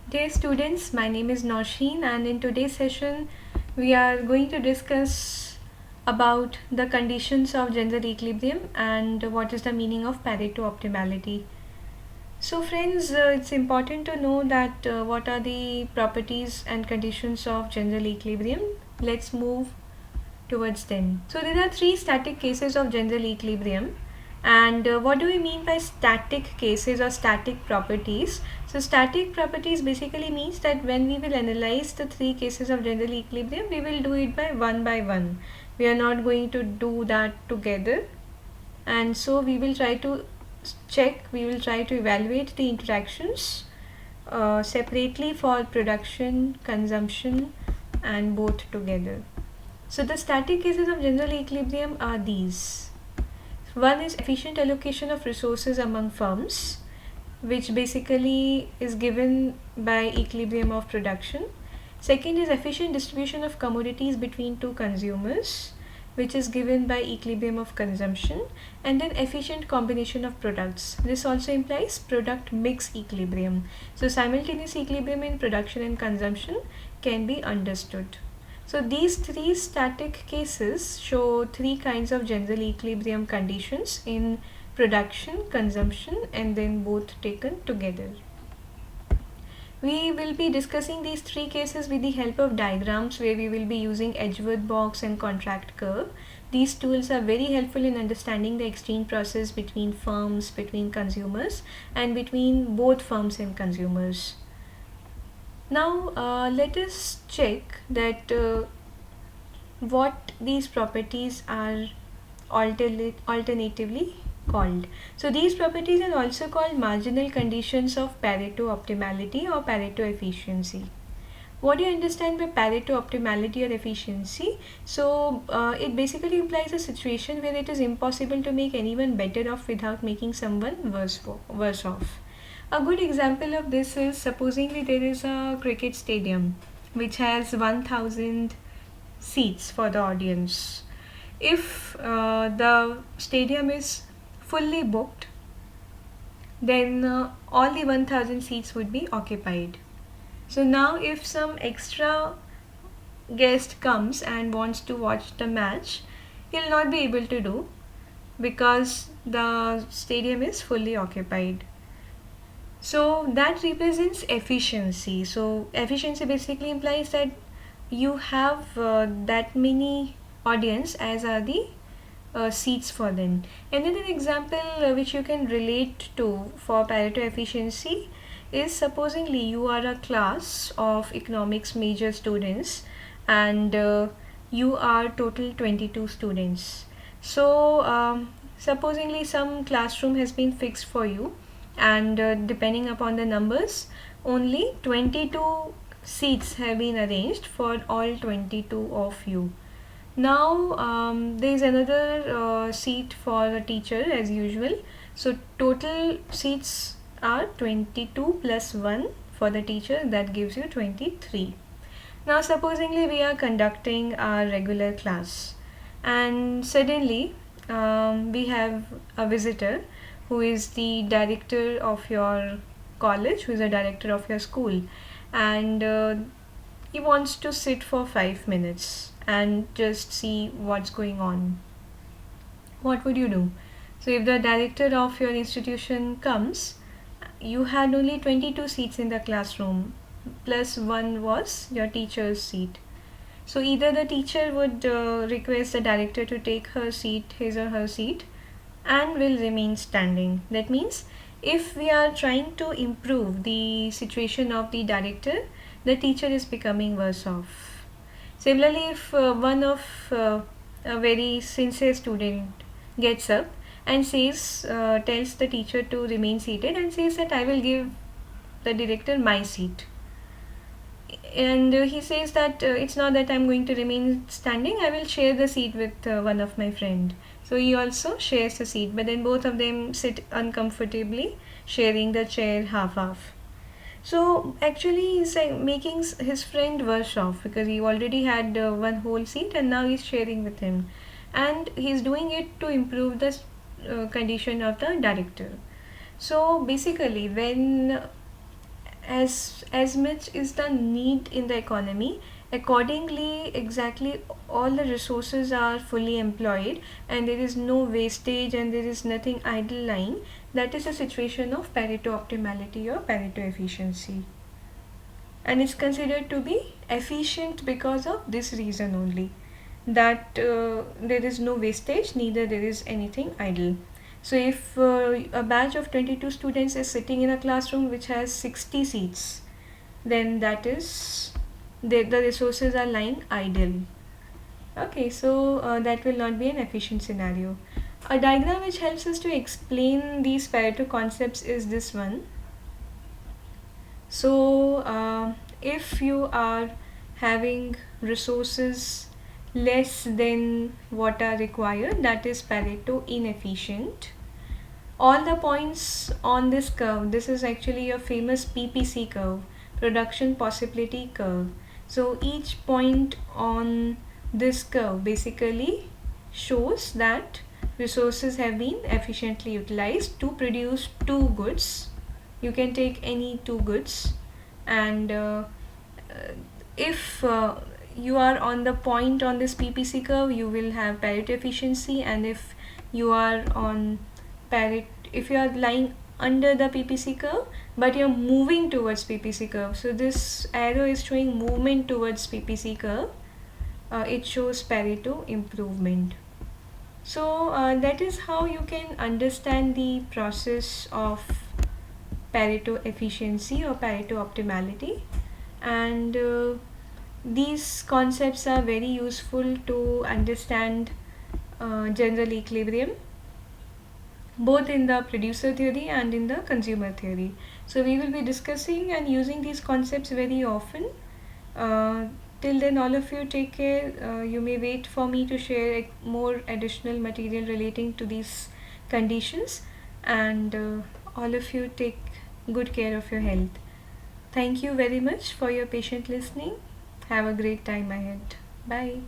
Dear students, my name is Nausheen and in today's session we are going to discuss about the conditions of gender equilibrium and what is the meaning of Pareto optimality. So friends, it's important to know that what are the properties and conditions of gender equilibrium. Let's move towards them. So there are three static cases of general equilibrium. And what do we mean by static cases or static properties? So static properties basically means that when we will analyze the three cases of general equilibrium, we will do it by one. We are not going to do that together. And so we will try to we will try to evaluate the interactions separately for production, consumption, and both together. So the static cases of general equilibrium are these. One is efficient allocation of resources among firms, which basically is given by equilibrium of production. Second is efficient distribution of commodities between two consumers, which is given by equilibrium of consumption. And then efficient combination of products. This also implies product mix equilibrium. So simultaneous equilibrium in production and consumption can be understood. So these three static cases show three kinds of general equilibrium conditions in production, consumption, and then both taken together. We will be discussing these three cases with the help of diagrams where we will be using Edgeworth box and contract curve. These tools are very helpful in understanding the exchange process between firms, between consumers, and between both firms and consumers. Now let us check that what these properties are alternatively called. So these properties are also called marginal conditions of Pareto optimality or Pareto efficiency. What do you understand by Pareto optimality or efficiency? So it basically implies a situation where it is impossible to make anyone better off without making someone worse off. A good example of this is supposingly there is a cricket stadium which has 1000 seats for the audience. If the stadium is fully booked, then all the 1000 seats would be occupied. So now if some extra guest comes and wants to watch the match, he'll not be able to do because the stadium is fully occupied. So that represents efficiency. So efficiency basically implies that you have that many audience as are the seats for them. Another example which you can relate to for Pareto efficiency is supposingly you are a class of economics major students and you are total 22 students. So supposingly some classroom has been fixed for you and depending upon the numbers only 22 seats have been arranged for all 22 of you. Now there is another seat for the teacher as usual. So total seats are 22 plus 1 for the teacher, that gives you 23. Now supposingly we are conducting our regular class and suddenly we have a visitor who is the director of your college, who is the director of your school, and he wants to sit for 5 minutes and just see what's going on. What would you do? So if the director of your institution comes, you had only 22 seats in the classroom plus one was your teacher's seat. So either the teacher would request the director to take her seat, his or her seat, and will remain standing. That means if we are trying to improve the situation of the director, the teacher is becoming worse off. Similarly, if one of a very sincere student gets up and tells the teacher to remain seated and says that I will give the director my seat, and he says that it's not that I'm going to remain standing, I will share the seat with one of my friend. So he also shares the seat, but then both of them sit uncomfortably, sharing the chair half. So actually he's making his friend worse off because he already had one whole seat and now he's sharing with him, and he's doing it to improve the condition of the director. So basically when as much is the need in the economy, accordingly exactly all the resources are fully employed and there is no wastage and there is nothing idle lying. That is a situation of Pareto optimality or Pareto efficiency, and it's considered to be efficient because of this reason only, that there is no wastage, neither there is anything idle. So if a batch of 22 students is sitting in a classroom which has 60 seats, then that is the resources are lying idle. Okay, so that will not be an efficient scenario. A diagram which helps us to explain these Pareto concepts is this one. So if you are having resources less than what are required, that is Pareto inefficient. All the points on this curve, this is actually a famous PPC curve, production possibility curve. So each point on this curve basically shows that resources have been efficiently utilized to produce two goods. You can take any two goods, and if you are on the point on this PPC curve, you will have Pareto efficiency, and if you are on if you are lying under the PPC curve but you're moving towards PPC curve, so this arrow is showing movement towards PPC curve, it shows Pareto improvement. So that is how you can understand the process of Pareto efficiency or Pareto optimality, and these concepts are very useful to understand general equilibrium, both in the producer theory and in the consumer theory. So we will be discussing and using these concepts very often. Till then, all of you take care. You may wait for me to share more additional material relating to these conditions, and all of you take good care of your health. Thank you very much for your patient listening. Have a great time ahead. Bye.